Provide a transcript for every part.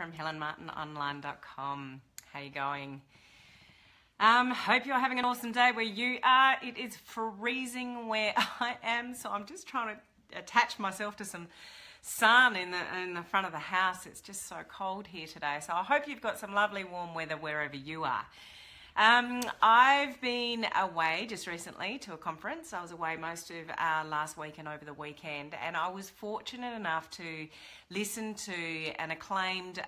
from HelenMartinOnline.com. How you going? Hope you're having an awesome day where you are. It is freezing where I am, so I'm just trying to attach myself to some sun in the front of the house. It's just so cold here today, so I hope you've got some lovely warm weather wherever you are. I've been away just recently to a conference. I was away most of last week and over the weekend, and I was fortunate enough to listen to an acclaimed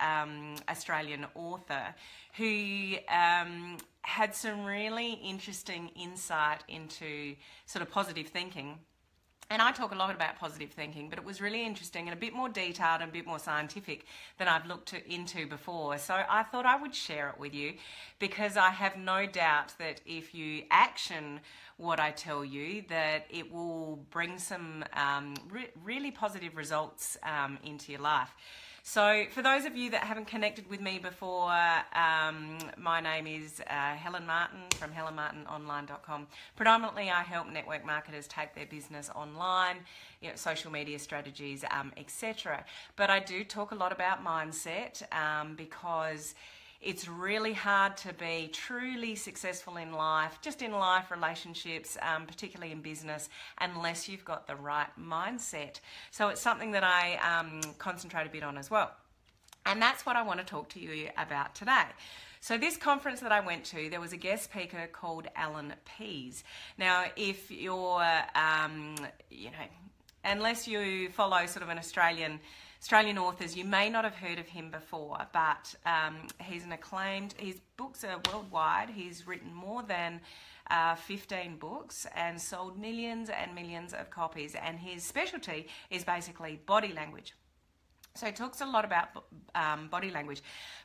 Australian author who had some really interesting insight into sort of positive thinking. And I talk a lot about positive thinking, but it was really interesting and a bit more detailed and a bit more scientific than I've looked into before. So I thought I would share it with you because I have no doubt that if you action what I tell you, that it will bring some really positive results into your life. So for those of you that haven't connected with me before, my name is Helen Martin from HelenMartinOnline.com. Predominantly I help network marketers take their business online, social media strategies, etc. But I do talk a lot about mindset because it's really hard to be truly successful in life, just in life, relationships, particularly in business, unless you've got the right mindset. So it's something that I concentrate a bit on as well. And that's what I want to talk to you about today. So this conference that I went to, there was a guest speaker called Alan Pease. Now, if you're, unless you follow sort of an Australian authors, you may not have heard of him before, but he's an acclaimed, his books are worldwide. He's written more than 15 books and sold millions and millions of copies, and his specialty is basically body language. So he talks a lot about body language,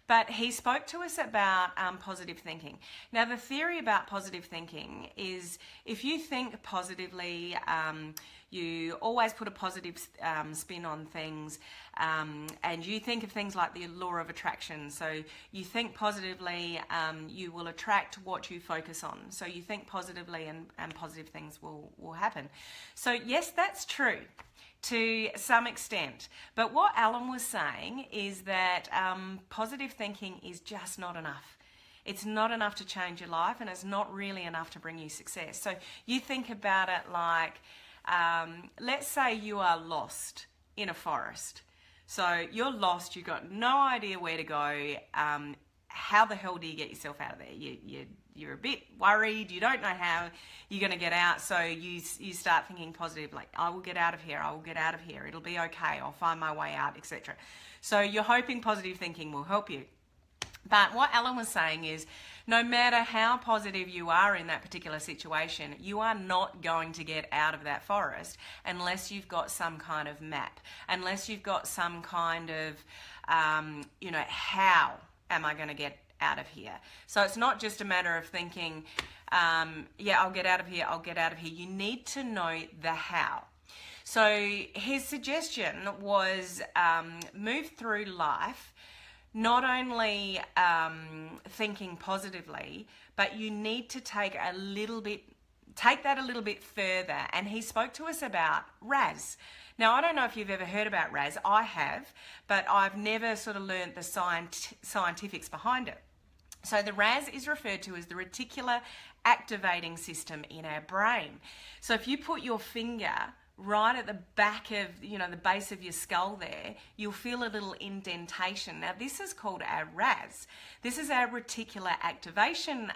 but he spoke to us about positive thinking. Now, the theory about positive thinking is if you think positively, you always put a positive spin on things, and you think of things like the law of attraction. So you think positively, you will attract what you focus on. So you think positively and positive things will happen. So yes, that's true to some extent. But what Alan was saying is that positive thinking is just not enough. It's not enough to change your life, and it's not really enough to bring you success. So you think about it like, let's say you are lost in a forest. So you're lost, you've got no idea where to go. How the hell do you get yourself out of there? You're a bit worried, you don't know how you're going to get out, so you start thinking positive, like, I will get out of here, it'll be okay, I'll find my way out, etc. So you're hoping positive thinking will help you. But what Alan was saying is, no matter how positive you are in that particular situation, you are not going to get out of that forest unless you've got some kind of map, unless you've got some kind of, how am I going to get out of here? So it's not just a matter of thinking, I'll get out of here. You need to know the how. So his suggestion was move through life not only thinking positively, but you need to take that a little bit further. And he spoke to us about RAS. Now, I don't know if you've ever heard about RAS. I have, but I've never sort of learned the scientifics behind it. So the RAS is referred to as the Reticular Activating System in our brain. So if you put your finger right at the back of, the base of your skull there, you'll feel a little indentation. Now, this is called our RAS. This is our Reticular Activation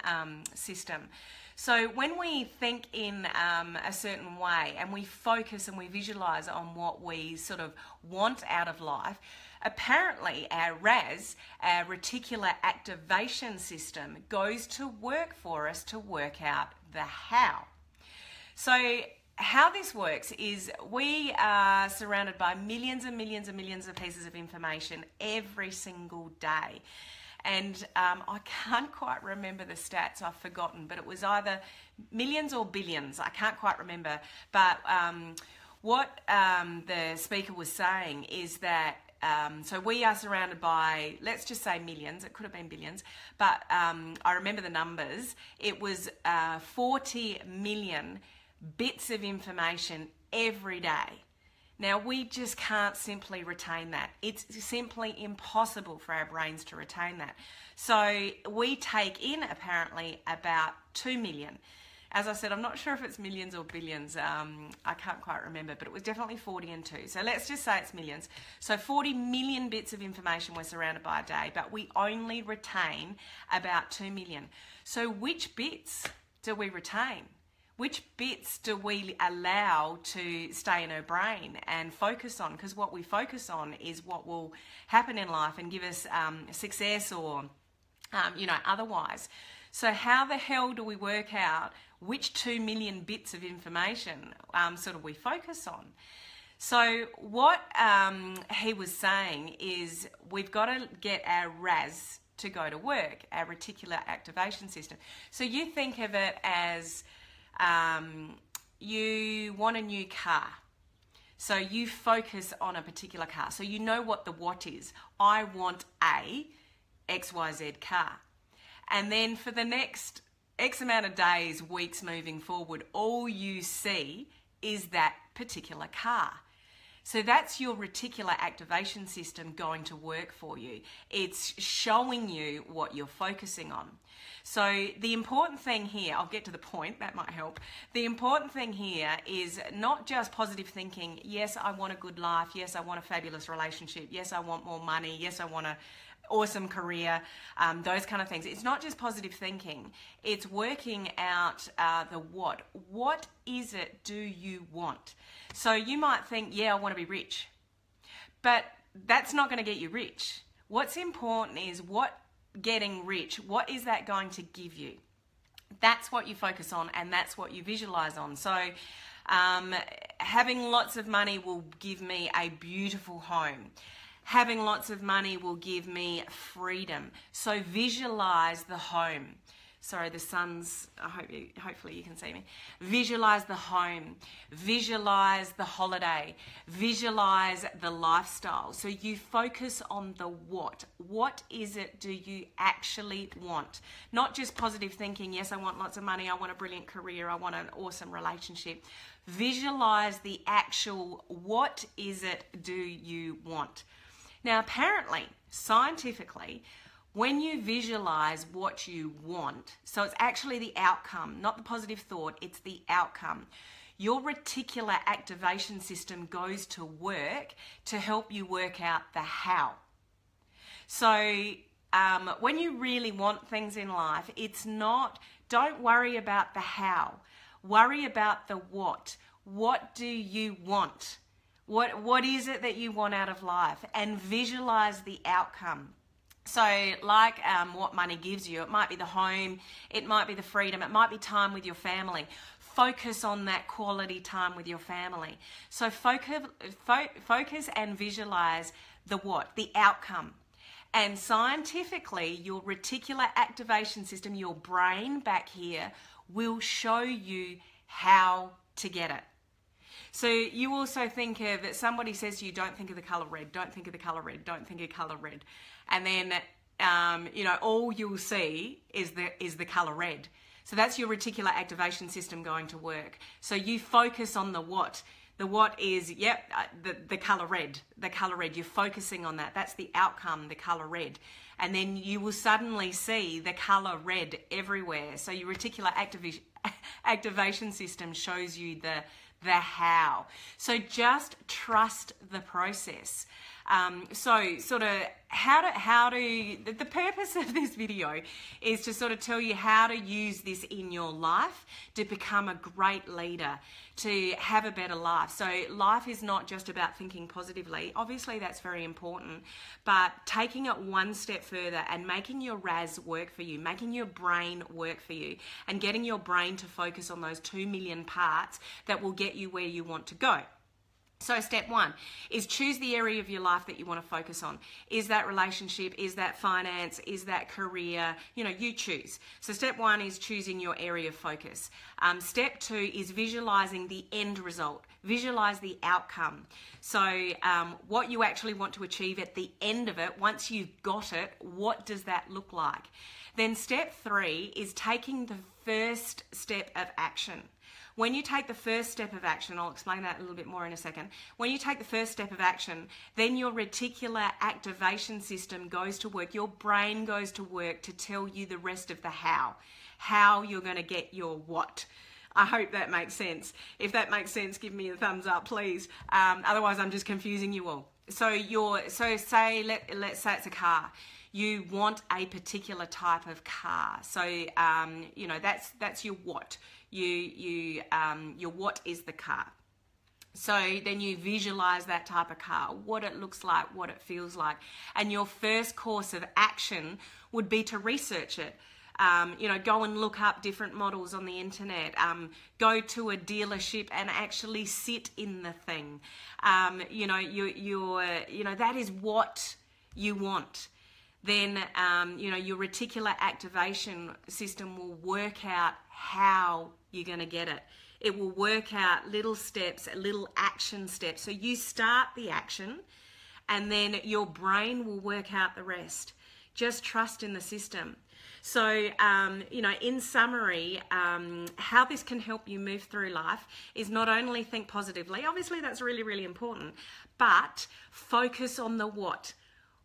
System. So when we think in a certain way and we focus and we visualize on what we sort of want out of life, apparently our RAS, our Reticular Activation System, goes to work for us to work out the how. So how this works is we are surrounded by millions and millions and millions of pieces of information every single day. And I can't quite remember the stats, I've forgotten, but it was either millions or billions, I can't quite remember. But what the speaker was saying is that, so we are surrounded by, let's just say millions, it could have been billions, but I remember the numbers. It was 40 million bits of information every day. Now, we just can't simply retain that. It's simply impossible for our brains to retain that. So we take in, apparently, about 2 million. As I said, I'm not sure if it's millions or billions. I can't quite remember, but it was definitely 40 and 2. So let's just say it's millions. So 40 million bits of information we're surrounded by a day, but we only retain about 2 million. So which bits do we retain? Which bits do we allow to stay in our brain and focus on? Because what we focus on is what will happen in life and give us success or, otherwise. So how the hell do we work out which 2 million bits of information sort of we focus on? So what he was saying is we've got to get our RAS to go to work, our Reticular Activation System. So you think of it as you want a new car. So you focus on a particular car. So you know what the what is. I want a XYZ car. And then for the next X amount of days, weeks moving forward, all you see is that particular car. So that's your reticular activation system going to work for you. It's showing you what you're focusing on. So the important thing here, I'll get to the point, that might help. The important thing here is not just positive thinking. Yes, I want a good life. Yes, I want a fabulous relationship. Yes, I want more money. Yes, I want a awesome career, those kind of things. It's not just positive thinking. It's working out the what. What is it do you want? So you might think, yeah, I want to be rich. But that's not going to get you rich. What's important is what getting rich, what is that going to give you? That's what you focus on and that's what you visualize on. So having lots of money will give me a beautiful home. Having lots of money will give me freedom. So visualize the home. Sorry, the sun's, hopefully you can see me. Visualize the home. Visualize the holiday. Visualize the lifestyle. So you focus on the what. What is it do you actually want? Not just positive thinking, yes, I want lots of money, I want a brilliant career, I want an awesome relationship. Visualize the actual what is it do you want? Now, apparently, scientifically, when you visualize what you want, so it's actually the outcome, not the positive thought, it's the outcome. Your reticular activation system goes to work to help you work out the how. So when you really want things in life, it's not, don't worry about the how. Worry about the what. What do you want? What is it that you want out of life? And visualize the outcome. So like what money gives you, it might be the home, it might be the freedom, it might be time with your family. Focus on that quality time with your family. So focus and visualize the what, the outcome. And scientifically, your reticular activation system, your brain back here, will show you how to get it. So you also think of, somebody says to you, don't think of the colour red, don't think of the colour red, don't think of colour red. And then, all you'll see is the colour red. So that's your reticular activation system going to work. So you focus on the what. The what is, the colour red, the colour red. You're focusing on that. That's the outcome, the colour red. And then you will suddenly see the colour red everywhere. So your reticular activation system shows you the how. So just trust the process. So sort of the purpose of this video is to sort of tell you how to use this in your life to become a great leader, to have a better life. So life is not just about thinking positively. Obviously that's very important, but taking it one step further and making your RAS work for you, making your brain work for you, and getting your brain to focus on those 2 million parts that will get you where you want to go. So step one is choose the area of your life that you want to focus on. Is that relationship? Is that finance? Is that career? You choose. So step one is choosing your area of focus. Step two is visualizing the end result. Visualize the outcome. So what you actually want to achieve at the end of it, once you've got it, what does that look like? Then step three is taking the first step of action. When you take the first step of action, I'll explain that a little bit more in a second. When you take the first step of action, then your reticular activation system goes to work. Your brain goes to work to tell you the rest of the how you're going to get your what. I hope that makes sense. If that makes sense, give me a thumbs up, please. Otherwise, I'm just confusing you all. Let's say it's a car. You want a particular type of car. So, you know, that's your what. Your what is the car. So then you visualize that type of car, what it looks like, what it feels like. And your first course of action would be to research it. You know, go and look up different models on the internet, go to a dealership and actually sit in the thing. You know, that is what you want. Then, you know, your reticular activation system will work out how you're going to get it. It will work out little steps, little action steps. So you start the action and then your brain will work out the rest. Just trust in the system. So, you know, in summary, how this can help you move through life is not only think positively, obviously that's really, really important, but focus on the what.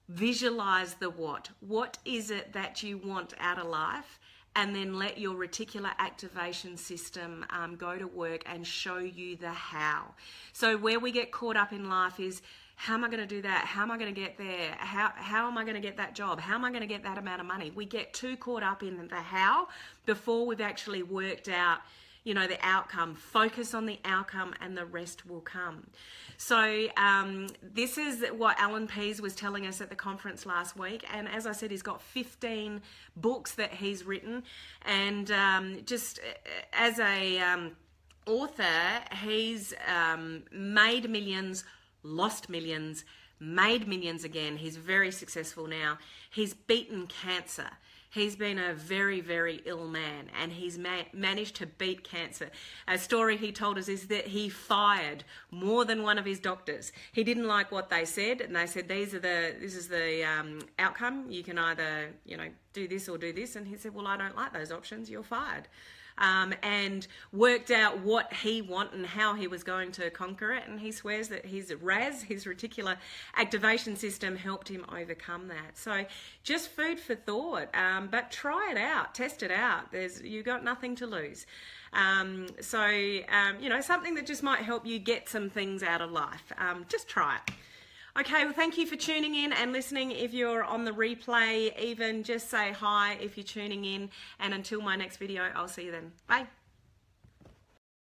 Visualize the what. What is it that you want out of life? And then let your reticular activation system go to work and show you the how. So where we get caught up in life is, how am I going to do that? How am I going to get there? How am I going to get that job? How am I going to get that amount of money? We get too caught up in the how before we've actually worked out, you know, the outcome. Focus on the outcome and the rest will come. So this is what Alan Pease was telling us at the conference last week. And as I said, he's got 15 books that he's written. And just as a author, he's made millions, lost millions, made millions again. He's very successful now. He's beaten cancer. He's been a very, very ill man, and he's managed to beat cancer. A story he told us is that he fired more than one of his doctors. He didn't like what they said, and they said, this is the outcome. You can either, you know, do this or do this. And he said, well, I don't like those options. You're fired. And worked out what he wanted and how he was going to conquer it. And he swears that his RAS, his reticular activation system, helped him overcome that. So just food for thought, but try it out, test it out. You've got nothing to lose. You know, something that just might help you get some things out of life. Just try it. Okay, well, thank you for tuning in and listening. If you're on the replay, even just say hi if you're tuning in. And until my next video, I'll see you then. Bye.